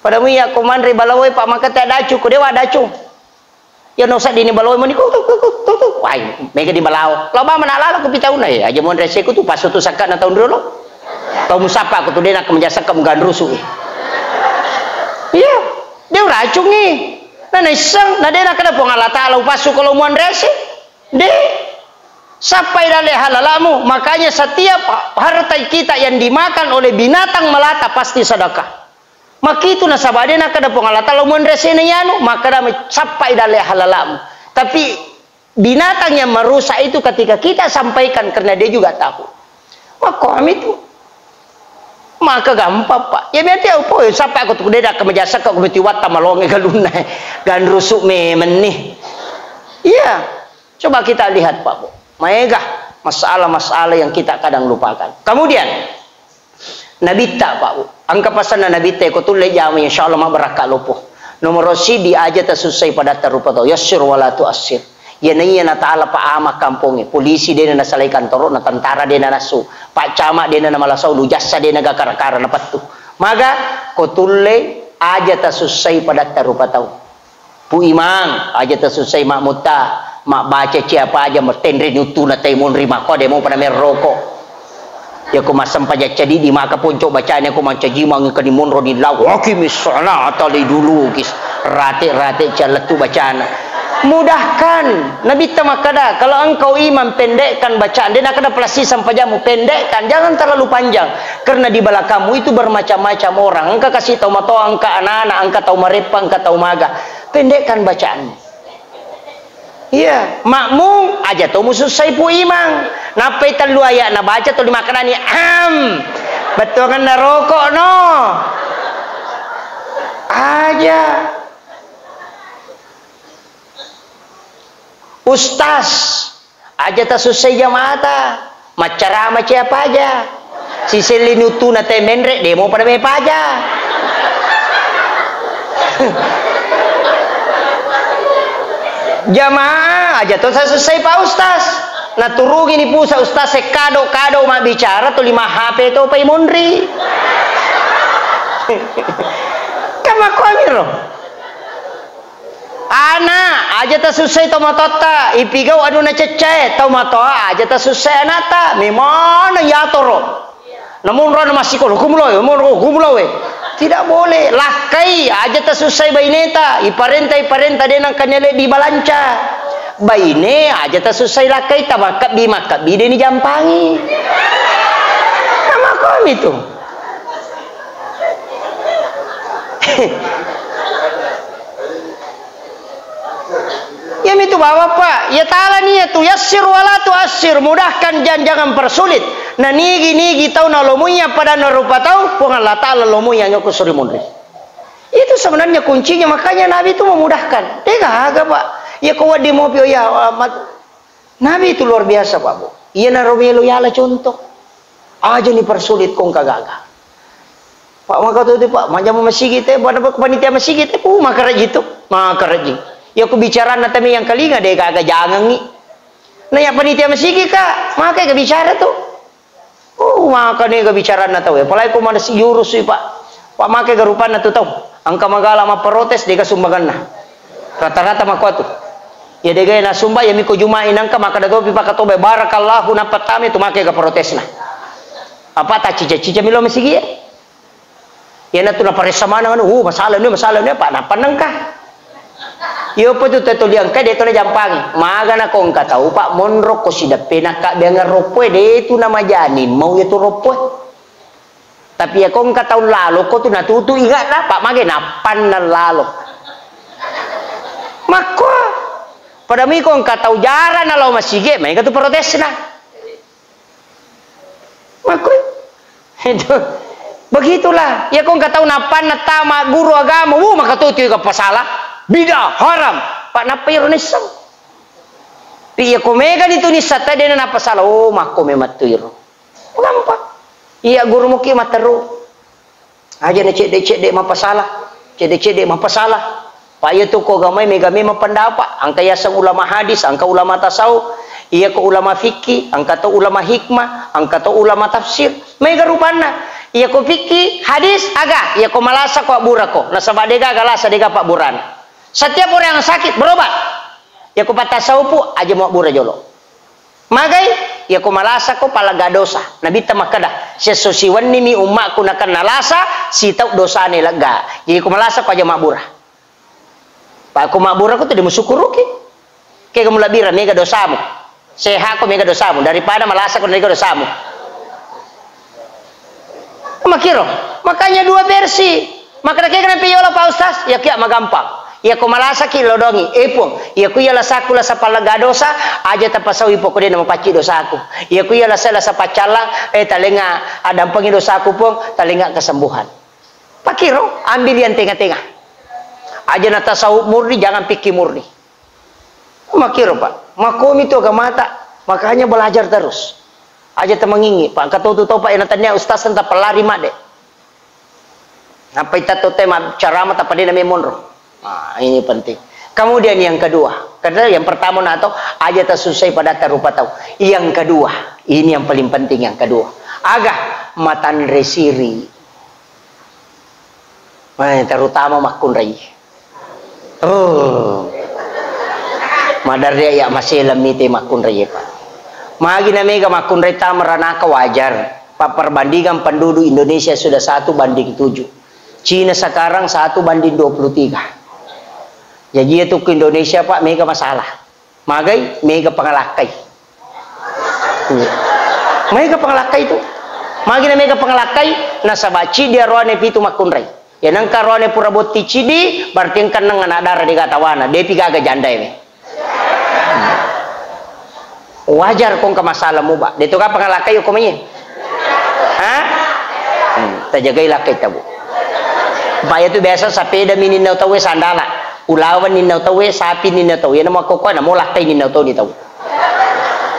Speaker 1: Pada muya komandre balawai Pak maka tak dacu ko dewa dacu. Ya no sa dini balawai mani ko tu. Wai, mega di balau. Loba manalala ko pitauna ya. Aja mon reseku tu pasu tu sakat na tahun dulu. Tau musapa ko tu dia nak menjasa ke mengandrusu. Iya, dia racung ni. Na iseng, na dia nak kada pongalata alau pasu kalau mon rese. De sampai dale halalamu. Makanya setiap harta kita yang dimakan oleh binatang melata pasti sedekah. Maka itu nasabade nak kada pongalata alau mon rese ni anu, maka dah sampai dale halalamu. Tapi binatang yang merusak itu ketika kita sampaikan karena dia juga tahu. Maka kami itu maka gampang Pak. Ya berarti apa? Sampai aku tu dia dah kemejasa kau mesti wat tamalonge galunai gan rusuk menih. Iya. Coba kita lihat Pak Bu. Maegah masalah-masalah yang kita kadang lupakan. Kemudian Nabi tak Pak Bu. Angka pasan Nabi tak ko tulle jami insyaallah ma barakat lupuh. Nomor si di aja tersusai pada terupa tau. Yassir wala tu'assir. Ya naiya na taala pa ama kampungnya polisi dia na salai kantor na tentara dia na nasu pak camat dia na malasau lu jasa dia na gakar-kara na patu maga kotulle aja tasusai pada tarupa tau pu imang aja tasusai mak muta mak baca siapa aja mertendre nyutu na taimun rima ko dia mau pada merokok ya ko masam paja jadi di maka puncuk bacanya ko manca jimang ke di monro di law hakimis salat ali dulu kis rate-rate caletu bacana. Mudahkan Nabi tamakada kalau engkau imam pendekkan bacaan dia nak ada pelasi sampai jamu pendekkan jangan terlalu panjang karena di belakangmu itu bermacam-macam orang engkau kasih tahu mato engkau anak-anak engkau tahu merepang engkau tahu maga pendekkan bacaanmu iya makmum aja tahu musuh saipu imam napai telu ayat na baca tu lima kanani betul kan rokok no aja Ustaz aja tak susah jamaata macara macam apa aja si selinutu na temenrek demo pada mepa aja jamaah aja tuh selesai Pak Ustaz na turungi ni pusa Ustaz sekado mak bicara tu 5 HP tu pai mondri kama ko amiro anak aja tak susah tau matota ipigau anu na cecet tau matoa aja tak susah anata memang ya toro namun ron masih ko humloe tidak boleh lakai aja tak susah baineta iparenta dia nang kanyale di balanca baine aja tak susah lakai tabakap bi dia ni jampangi nama kami tu ya itu bawa Pak ya ta'ala niya tu yassir wala tu'assir mudahkan jangan persulit na nigi tau na lomunya pada narupa tau pungan la ta'ala lomunya nyoku suri mundri itu sebenarnya kuncinya makanya Nabi itu memudahkan dia agak Pak ya kau di mobil ya Nabi itu luar biasa Pak Bu iya na romelo ya lah contoh aja nih persulit kong kagak Pak maka tu Pak macam masih kita pada panitia masih kita maka gitu ya aku bicara natami yang kalinga deh kagak jangan nih nah ya panitia masih kak maka ke bicara tuh maka nih ke bicara natau ya apalagi aku mana si jurus sih Pak maka ke rupa natu tahu angka magala ma protes deka sumbangan nah rata-rata maka tuh ya deka na sumba ya miko jumain angka maka dago pipa katobe barakallahu na patame tuh maka ke protes nah apa tak cica milo masih ya ya natu na paresa mana masalah ni Pak na panangkah Yo pa tu tuliang ka dito na jampangi. Maga na kong katau pak monro ko sida penaka dengan ropoe de itu nama janin mau itu ropoe. Tapi ya kong katau lalo ko tu natutu ingat lah pak mage napan na lalo. Maka pada mi kong katau jara na lo masige mai katu protes na. Maka itu begitulah. Ya kong katau napan na tama guru agama, maka tu ka pasalah. Bidah haram pak napir nisang. Pi ya komega itu nisata dia na pasalah. Mako me matir. Gampang. Iya guru muki materu. Aja na cedek mapasalah. Cedek mapasalah. Pak ya tu ko gamay megami mapendapat. Angka yasang ulama hadis, angka ulama tasawuf, iya ko ulama fikih, angka to ulama hikmah, angka to ulama tafsir. Mega rupana. Iya ko fikih, hadis aga, iya ko malasa ko burako. Nasabadega galasa dega pak buran. Setiap orang yang sakit berobat. Ya ko patasawuf aja mau bura jolo. Magai ya ko malasa ko palaga dosa. Nabi ta makada sesosiwan ni mi umma ko nakan nalasa sitau dosa ni lega. Jadi ko malasa ko aja mabura. Pak ko mabura ko tadi musukuruki. Kaya kamu labira mega dosamu. Seha ko mega dosamu daripada malasa ko mega dosamu. Makiro. Makanya dua versi. Maka kaya kenapa yola Pak Ustaz? Ya kia magampang. Ya ko malasa ki lodongi epong ya ku ya lasaku la sapalaga dosa aja tapasawi poko dia mapaci dosaku ya ku ya lasa pacala talenga ada pengi dosaku pong talenga kesembuhan pakiro ambil yang tengah-tengah aja na tasawuf murni jangan pikir murni makiro pak makom itu agamata makanya belajar terus aja temengingi pak katau tu tau pak enatanya ustaz entah pelari made apa itu tema ceramah apa dia namanya monro. Nah, ini penting. Kemudian yang kedua, karena yang pertama nato aja tersusai pada tarupa tahu. Yang kedua, ini yang paling penting yang kedua. Agak matan resiri. Terutama makun rai. Madar dia ya masih lemite makun rai pak. Magi na mega makun rai tamarana wajar. Pak perbandingan penduduk Indonesia sudah 1:7. Cina sekarang 1:23. Jadi itu ke Indonesia pak mega masalah. Magai mega pengalakai. Mega pengalakai itu. Magi na mega pengalakai nasabaci dia roane pitu makunrai. Ya nangka roane pura boti cidi berarti kan nang anak darah di katawana. Depi gaga janda ini. Wajar kong ke masalah mu ba. Dito ka pengalakai yo komanya. Hah? Tajagai lakai tabu. Baya tu biasa sapeda minin na tawe sandala. Ulawan ninaw tawe, sapi ninaw tawe. Yan ang mga kukuha na mulak tayo ninaw tawe nitaw.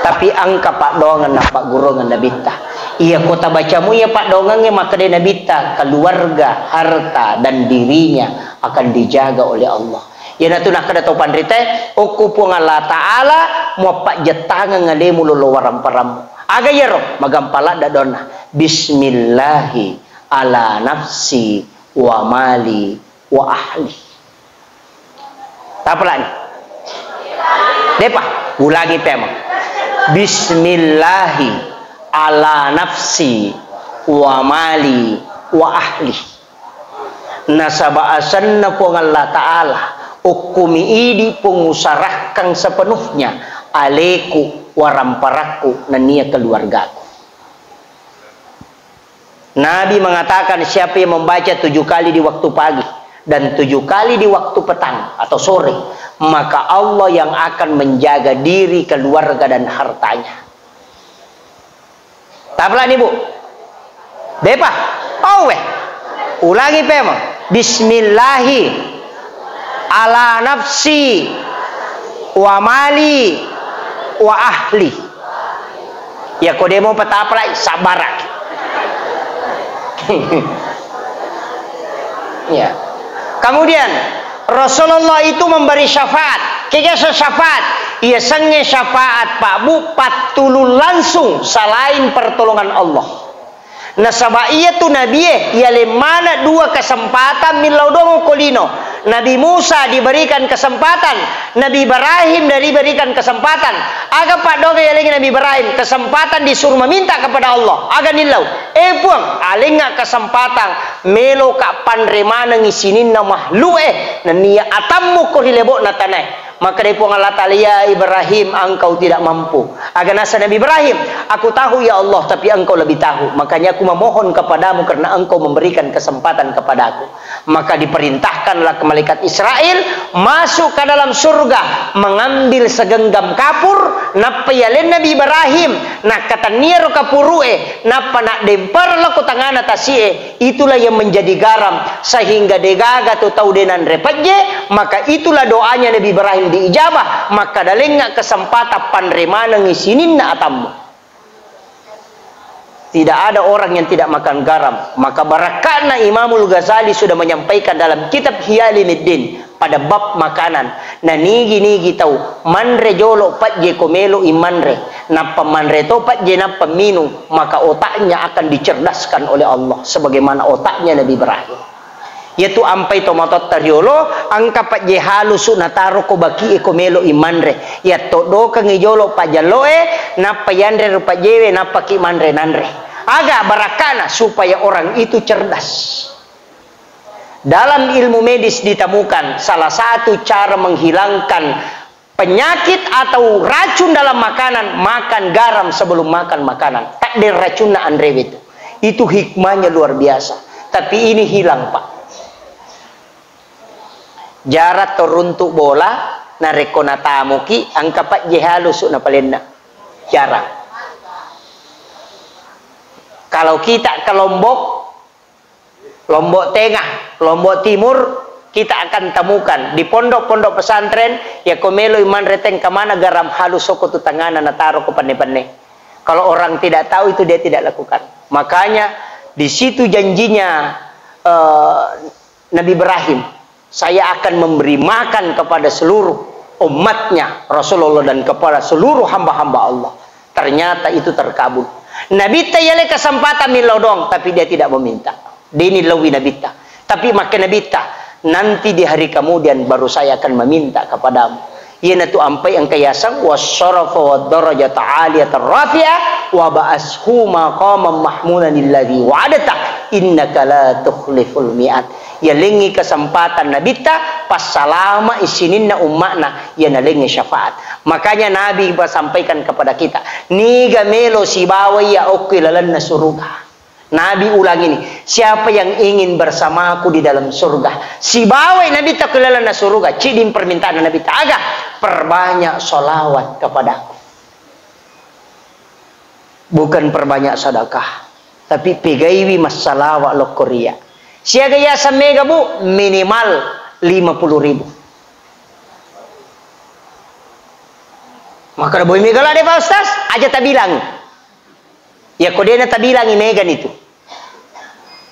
Speaker 1: Tapi ang kapadongan na pagurungan na bita. Iya kota baca mo, iya padongan nga makadai na bita. Keluarga, harta, dan dirinya akan dijaga oleh Allah. Yan na ito nakadataw pandrite. Oku po nga Allah Ta'ala, mo pajatangan nga lemu luluwaran paramu. Aga yaro, magampala da doon na. Bismillahi ala nafsi wa mali wa ahli. Tapalan. Depa, ulangi tema. Bismillahi ala nafsi wa mali wa ahli. Nasabaasan na po ng Allah Ta'ala ukumi idi pengusarahkan sepenuhnya aleku waramparaku na niya keluargaku. Nabi mengatakan siapa yang membaca 7 kali di waktu pagi dan 7 kali di waktu petang atau sore, maka Allah yang akan menjaga diri, keluarga dan hartanya. Tapalan ibu. Depa. Ulangi pema. Bismillahi ala nafsi wa mali wa ahli. Ya kodemo petapalai sabarak. Ya. Kemudian Rasulullah itu memberi syafaat. Kaya syafaat, ia sengnya syafaat Pak Bu patulun langsung selain pertolongan Allah. Nasaba iya tu Nabi ia lemana 2 kesempatan min laudongo kolino. Nabi Musa diberikan kesempatan, Nabi Ibrahim diberikan kesempatan. Aga Pak Doga yang lagi Nabi Ibrahim kesempatan disuruh meminta kepada Allah. Aga nilau. Puang alinga kesempatan melo ka panremana ngisinin na mahlue na niya atammu ko hilebok na tanay. Maka dia pun Allah Ta'ala, ya Ibrahim, engkau tidak mampu. Agar nasa Nabi Ibrahim, aku tahu ya Allah, tapi engkau lebih tahu. Makanya aku memohon kepadamu karena engkau memberikan kesempatan kepadaku. Maka diperintahkanlah ke malaikat Israel masuk ke dalam surga, mengambil segenggam kapur, napa yalen Nabi Ibrahim, nak kata niero kapurue, napa nak dempar laku tangan atasie, itulah yang menjadi garam sehingga degaga tu tahu denan repatje. Maka itulah doanya Nabi Ibrahim diijabah, maka dalengnya kesempatan panremana ngisinin na atammu. Tidak ada orang yang tidak makan garam. Maka barakana Imamul Ghazali sudah menyampaikan dalam kitab Hiyalimuddin pada bab makanan. Nah nigi tahu manre jolo patje komelo imanre, napa manre to patje napa minum, maka otaknya akan dicerdaskan oleh Allah sebagaimana otaknya Nabi Ibrahim. Yaitu ampai tomatot tariolo angka pat je halusu nataro ko baki ekomelo imanre ya todo kang ijolo pajaloe napa yandre rupa jewe napa ki manre nanre aga barakana supaya orang itu cerdas. Dalam ilmu medis ditemukan salah satu cara menghilangkan penyakit atau racun dalam makanan, makan garam sebelum makan makanan. Takdir racunna andrewit itu hikmahnya luar biasa, tapi ini hilang Pak. Jarak teruntuk bola narekona tamuki angka pak jehalus na palenna jarak. Kalau kita ke Lombok Tengah, Lombok Timur, kita akan temukan di pondok-pondok pesantren ya komelo iman reteng kemana garam halus soko tu tangana nataro ko pane-pane. Kalau orang tidak tahu itu dia tidak lakukan. Makanya di situ janjinya Nabi Ibrahim, saya akan memberi makan kepada seluruh umatnya Rasulullah dan kepada seluruh hamba-hamba Allah. Ternyata itu terkabul. Nabi tayale kesempatan milodong, tapi dia tidak meminta. Dini lawi Nabi ta. Tapi makin Nabi ta, nanti di hari kemudian baru saya akan meminta kepadamu. Yana tu ampai ang kayasang wasyarafa wa darajata aliyatan rafi'ah wa ba'ashu maqaman mahmudan alladhi wa'adata innaka la tukhliful mi'ad. Ya lengi kesempatan nabita pas salama isinin na umakna ya nalengi syafaat. Makanya Nabi sampaikan kepada kita, niga melo si bawai ya okilalan na surga. Nabi ulang ini, siapa yang ingin bersamaku di dalam surga, si bawai Nabi tak kilalan na surga. Cidin permintaan Nabi tak agak perbanyak solawat kepadaku, bukan perbanyak sedekah, tapi pegaiwi masalawat lo Korea. Siaga yasa mega bu minimal 50.000. Maka boy mega lah deh Pak Ustaz, aja tak bilang. Ya kau dia tak bilang megan itu.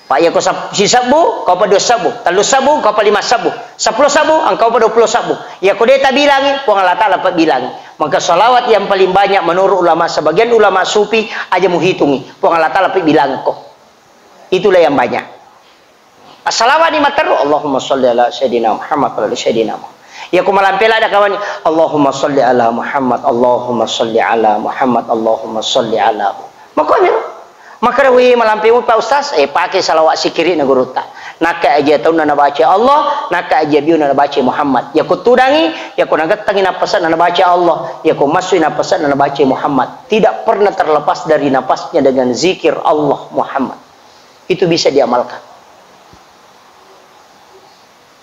Speaker 1: Pak ya kau si sabu, kau pada 2 sabu, 3 sabu, kau pada 5 sabu, 10 sabu, engkau pada 20 sabu. Ya kau dia tak bilang, puang Allah Ta'ala pak bilang. Maka salawat yang paling banyak menurut ulama, sebagian ulama sufi aja menghitungi. Puang Allah Ta'ala pak bilang kau. Itulah yang banyak. Salawat ni mataru Allahumma sholli ala sayyidina Muhammad wa ala sayyidina Muhammad. Ya ku malampela ada kawan Allahumma sholli ala Muhammad, Allahumma sholli ala Muhammad, Allahumma sholli ala. Maka wi malampemu Pak Ustaz pakai salawat sikiri na guru ta. Naka aja tahu na baca Allah, naka aja biu na baca Muhammad. Ya ku tudangi, ya ku nagattangi na pesan na baca Allah, ya ku masui na pesan na baca Muhammad. Tidak pernah terlepas dari napasnya dengan zikir Allah Muhammad. Itu bisa diamalkan.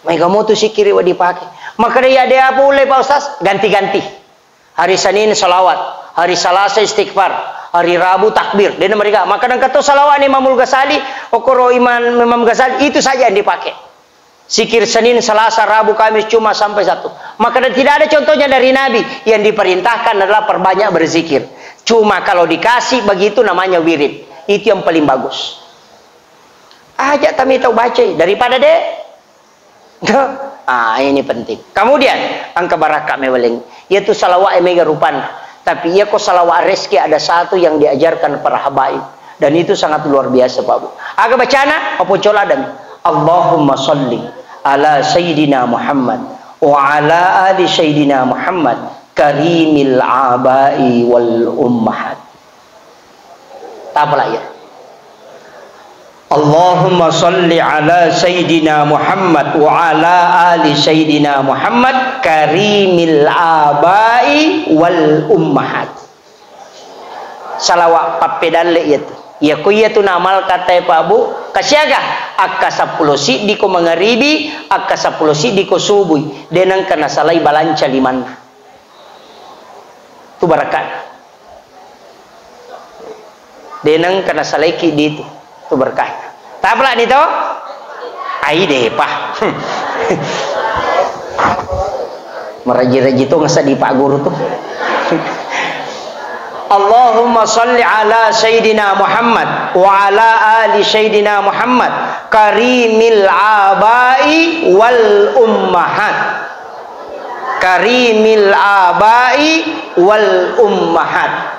Speaker 1: Mereka mau tu sikiri wa dipakai. Maka dia ada apa boleh Pak Ustaz? Ganti-ganti. Hari Senin salawat, hari Selasa istighfar, hari Rabu takbir. Dan mereka maka dan kata salawat Imamul Ghazali, okoro Imam Ghazali itu saja yang dipakai. Sikir Senin, Selasa, Rabu, Kamis cuma sampai 1. Maka dan tidak ada contohnya dari Nabi. Yang diperintahkan adalah perbanyak berzikir. Cuma kalau dikasih begitu namanya wirid. Itu yang paling bagus. Ajak kami tahu baca daripada deh. Ini penting. Kemudian angka barakah meweling yaitu salawat mega rupan. Tapi ia kok salawat reski ada satu yang diajarkan para habaib dan itu sangat luar biasa Pak Bu. Aga bacana apa coladan. Allahumma sholli ala sayyidina Muhammad wa ala ali sayyidina Muhammad karimil abai wal ummahat. Tak apa lah ya. Allahumma salli ala Sayyidina Muhammad wa ala ali Sayyidina Muhammad karimil abai wal ummahat. Salawat papedalle itu. Ya kuya tu namal kata Pak Bu, kasyaga akka 10 si diko mangaribi, akka 10 si diko subuh. Denang kana salai balanca limanna. Tu barakat. Denang kana salai ki ditu. Tu berkah. Tabla ni to? Ai deh Pak. Meraji-raji tu ngasa di Pak Guru tu. Allahumma salli ala Sayyidina Muhammad wa ala ali Sayyidina Muhammad karimil abai wal ummahat. Karimil abai wal ummahat.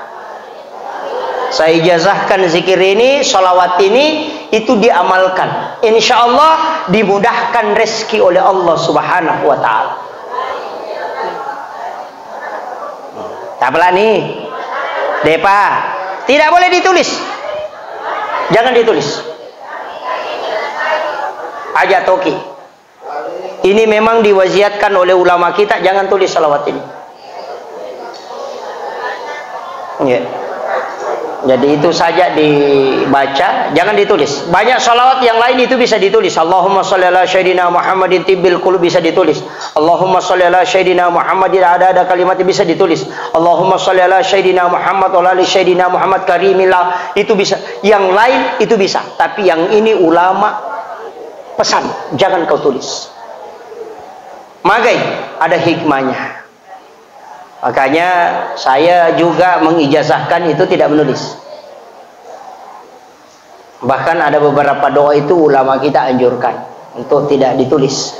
Speaker 1: Saya ijazahkan zikir ini, salawat ini, itu diamalkan. Insya Allah dimudahkan rezeki oleh Allah Subhanahu wa Ta'ala. Tak apa nih, Depa, tidak boleh ditulis. Jangan ditulis. Aja toki. Ini memang diwasiatkan oleh ulama kita, jangan tulis salawat ini. Ya. Jadi itu saja dibaca, jangan ditulis. Banyak salawat yang lain itu bisa ditulis. Allahumma sholli ala Sayyidina Muhammadin tibbil qulub bisa ditulis. Allahumma sholli ala Sayyidina Muhammadin ada kalimat bisa ditulis. Allahumma sholli ala Sayyidina Muhammad wa ala Sayyidina Muhammad karimillah itu bisa. Yang lain itu bisa. Tapi yang ini ulama pesan, jangan kau tulis. Magai ada hikmahnya. Makanya saya juga mengijazahkan itu tidak menulis. Bahkan ada beberapa doa itu ulama kita anjurkan untuk tidak ditulis.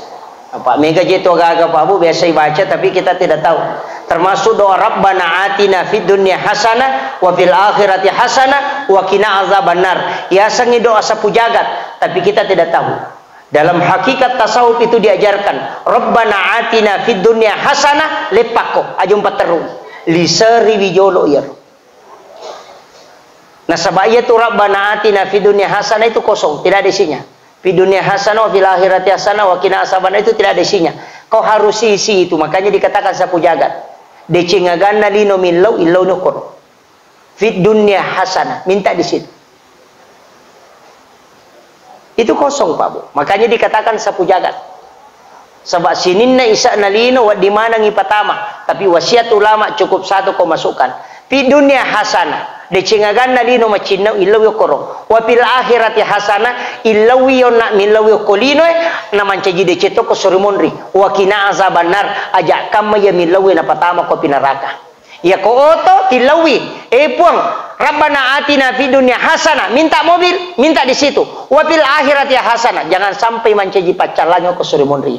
Speaker 1: Pak Mega itu agak Pak Bu biasa baca tapi kita tidak tahu. Termasuk doa Rabbana atina fid dunya hasanah wa fil akhirati hasanah wa qina azabannar. Ya sangi doa sapu jagat tapi kita tidak tahu. Dalam hakikat tasawuf itu diajarkan Rabbana atina fid dunya hasanah lepako ajum pateru liseri wijolo ya. Nah sebab itu Rabbana atina fid dunya hasanah itu kosong, tidak ada isinya. Fid dunya hasanah wa fil akhirati hasanah wa qina azabannar itu tidak ada isinya. Kau harus isi itu, makanya dikatakan sapu jagat. Decengaganna lino millau illau nukur. Fid dunya hasanah, minta di situ. Itu kosong Pak Bu. Makanya dikatakan sapu jagat. Sebab sininna isa nalino wa dimana ngipatama. Tapi wasiat ulama cukup satu kau masukkan. Fi dunia hasanah. Decengagan nalino macina ilaw yokoro. Wa fil akhirati hasanah ilaw yona milaw yokolino naman caji deceto ko surimonri. Wa kina azabanar ajak kama ya milaw na patama ko pinaraka. Ya ko oto tilawi puang Rabbana atina fid dunya hasanah, minta mobil, minta di situ. Wa fil akhirati hasanah, jangan sampai mancaji pacalanyo ko surimonri.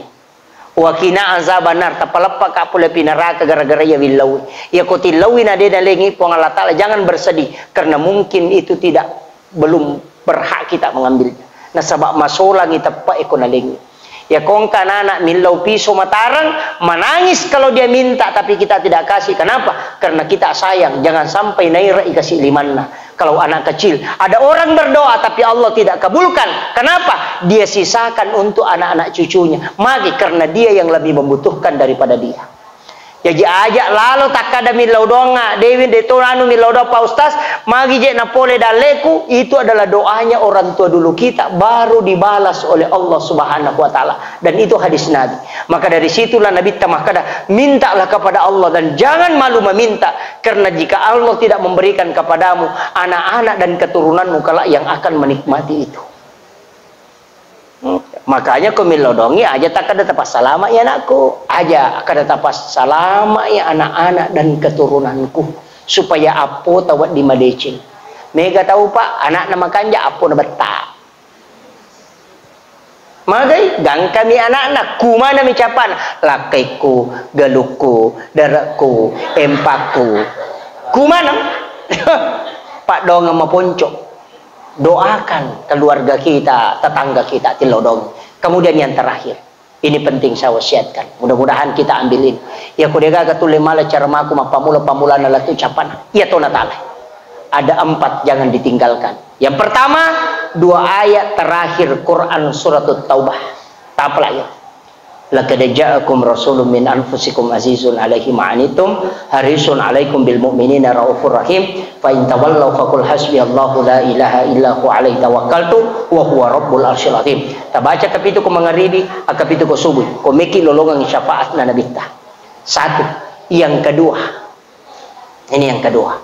Speaker 1: Wa qina azabannar, tapalapa ka pula pinaraka gara-gara ya billawi. Ya ko tilawi na de dalengi puang Allah Taala, jangan bersedih karena mungkin itu belum berhak kita mengambilnya. Nah sabab masulang itapa eko nalengi. Ya kong anak milau piso matarang menangis kalau dia minta tapi kita tidak kasih. Kenapa? Karena kita sayang. Jangan sampai naira ikasih limanna. Kalau anak kecil ada orang berdoa tapi Allah tidak kabulkan. Kenapa? Dia sisakan untuk anak-anak cucunya. Magi karena dia yang lebih membutuhkan daripada dia. Jadi ajak lalu tak ada milau donga Dewi detonanu milau doa Pak Ustaz magi je napole daleku itu adalah doanya orang tua dulu kita baru dibalas oleh Allah Subhanahu wa Ta'ala dan itu hadis Nabi. Maka dari situlah Nabi tamakada mintalah kepada Allah dan jangan malu meminta karena jika Allah tidak memberikan kepadamu anak-anak dan keturunanmu kelak yang akan menikmati itu. Makanya kau milodongi aja tak ada tapas salama ya anakku aja kada tapas salama ya anak-anak dan keturunanku supaya apo tawat di madecing mega tahu Pak anak nama kanja apo na beta magai gang kami anak-anak kumana micapan lakaiku galuku darakku empakku kumana Pak dong sama ponco. Doakan keluarga kita, tetangga kita, tilodong. Kemudian yang terakhir, ini penting saya wasiatkan. Mudah-mudahan kita ambilin. Ya kudega katule mala cara maku mapamula-pamula nalat ucapan. Ya tona ta'ala. Ada 4 jangan ditinggalkan. Yang pertama, dua ayat terakhir Quran surat Taubah. Tak apa ya. Laqad ja'akum rasulun min anfusikum azizun 'alaihi ma 'anittum harisun 'alaikum bil mu'minina raufur rahim fa in tawallaw faqul hasbiyallahu la ilaha illa huwa 'alaihi tawakkaltu wa huwa rabbul arsyil azim. Tabaca kapitu ko mangaribi akapitu ko subuh ko miki lolongang syafaat na nabita. Satu. Yang kedua, ini yang kedua,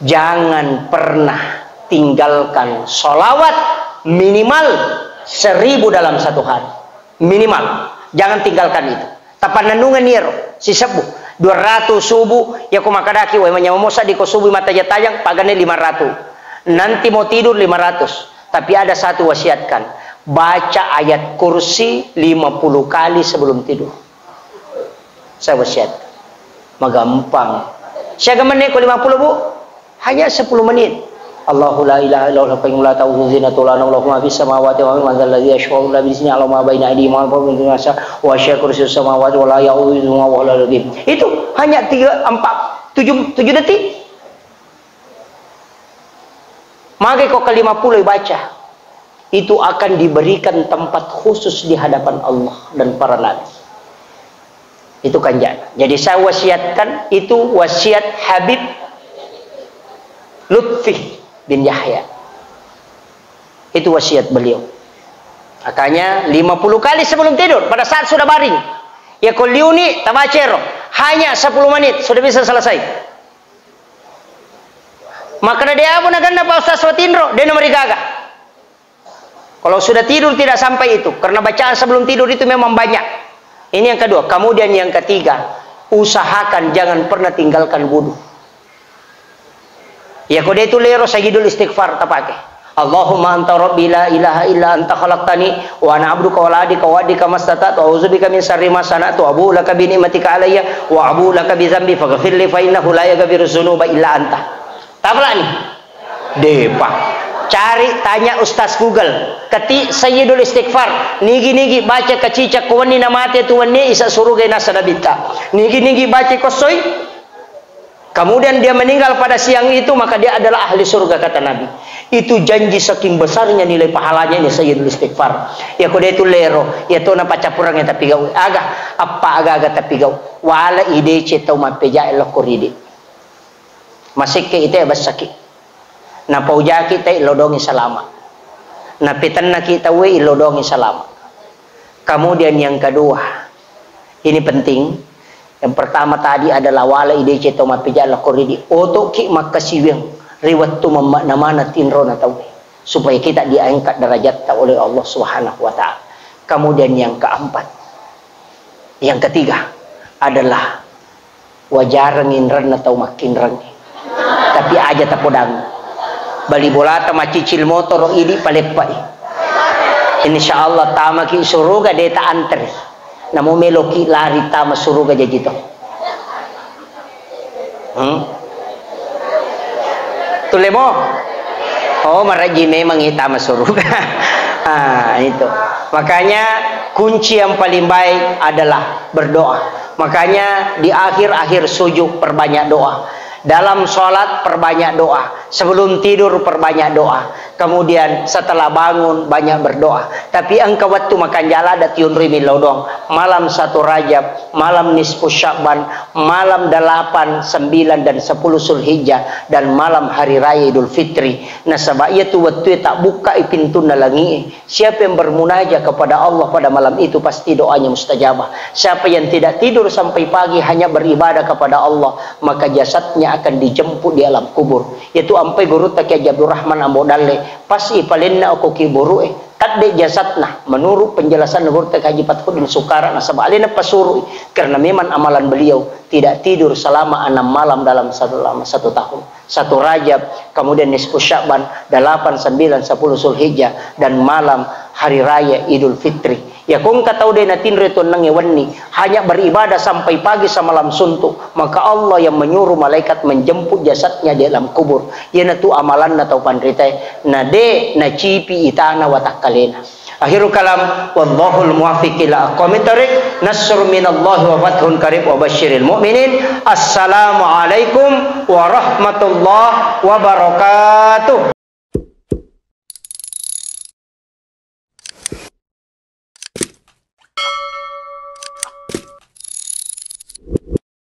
Speaker 1: jangan pernah tinggalkan sholawat minimal 1000 dalam satu hari. Minimal, jangan tinggalkan itu. Tapan nanungan niro si sebuh 200 subuh ya kumakadaki wa manyamosa di ko subuh mata jatayang pagane 500. Nanti mau tidur 500. Tapi ada satu wasiatkan, baca ayat kursi 50 kali sebelum tidur. Saya wasiat. Magampang. Siaga menit ko 50 bu? Hanya 10 menit. Allahu la ilaha illallah qayyum la ta'khudhuhu sinatun wa la nawm lahu ma fis samawati wa ma fil ardi yashfa'u illa bi idhnihi ma baina aydihim wa ma baina aydihim wa yashfa'u kursiyus samawati wa la ya'uduhu wa la al-'azim. Itu hanya 7 detik. Maka kok ke 50 baca. Itu akan diberikan tempat khusus di hadapan Allah dan para nabi. Itu kan jadi saya wasiatkan, itu wasiat Habib Lutfi bin Yahya. Itu wasiat beliau. Makanya 50 kali sebelum tidur pada saat sudah baring. Ya kuliuni tabacero hanya 10 menit sudah bisa selesai. Maka dia pun akan Pak Ustaz Watindro dia nomor gaga. Kalau sudah tidur tidak sampai itu karena bacaan sebelum tidur itu memang banyak. Ini yang kedua. Kemudian yang ketiga, usahakan jangan pernah tinggalkan wudu. Ya kode itu lero sagidul istighfar tapake. Allahumma anta rabbi la ilaha illa anta khalaqtani wa ana 'abduka wa la adika wa adika mastata'tu wa a'udzubika min syarri ma sana'tu wa abu laka bi ni'matika alayya wa abu laka bi dzambi faghfir li fa innahu la yaghfiru dzunuba illa anta. Tapla nih. Depa. Cari tanya Ustaz Google. Ketik sayyidul istighfar. Nigi-nigi baca kecicak kuwani namate tuwanni isa suruga nasa nabita. Nigi-nigi baca kosoy. Kemudian dia meninggal pada siang itu, maka dia adalah ahli surga kata Nabi. Itu janji saking besarnya nilai pahalanya ini sayyidul istighfar. Ya kode itu lero, ya to na pacapurang yang tapi gaw. Aga apa aga tapi gaw. Wala ide cetau mapeja elo koride. Masik ke ite basaki. Na pauja kita ilodongi salama. Na pitanna kita we ilodongi salama. Kemudian yang kedua, ini penting. Yang pertama tadi adalah wala ide ceto mapijala koridi oto ki makasiweng riwat tu mana tinro na tahu supaya kita diangkat derajat oleh Allah Subhanahu wa taala. Kemudian yang keempat, yang ketiga adalah wajarengin ren atau makin reng. Tapi aja tapodang. Bali bola ta macicil motor ini palepai. Insyaallah tama ki suruga deta antre. Namo meloki lari tama suruga jadi to. Tulemo. Oh, maraji memang hitama suruga. Itu. Makanya kunci yang paling baik adalah berdoa. Makanya di akhir-akhir sujud perbanyak doa. Dalam sholat perbanyak doa. Sebelum tidur perbanyak doa. Kemudian setelah bangun banyak berdoa. Tapi engkau waktu makan jala datiun rimi lodong. Malam 1 Rajab, malam nisfu Sya'ban, malam 8, 9 dan 10 Zulhijjah dan malam hari raya Idul Fitri. Nah sebab itu waktu tak buka pintu nalangi. Siapa yang bermunajat kepada Allah pada malam itu pasti doanya mustajabah. Siapa yang tidak tidur sampai pagi hanya beribadah kepada Allah, maka jasadnya akan dijemput di alam kubur. Yaitu ampai guru tak Abdul Rahman Ambodalle pasti palinna aku kiburu kadde jasadna menurut penjelasan guru tak Haji Fathuddin Sukara nasab alina pasuru karena memang amalan beliau tidak tidur selama 6 malam dalam 1 tahun. 1 Rajab, kemudian nisfu Sya'ban, 8, 9, 10 Zulhijjah dan malam hari raya Idul Fitri. Ya kung katau de natin reto nang ewanni hanya beribadah sampai pagi samalam suntuk, maka Allah yang menyuruh malaikat menjemput jasadnya di dalam kubur. Ya natu amalan na tau pandrite na de na cipi itana watakalena. Akhirul kalam wallahul muwaffiq ila aqwamit thariq. Nasr minallahi wa fathun qarib wa basyiril mu'minin. Assalamualaikum warahmatullahi wabarakatuh.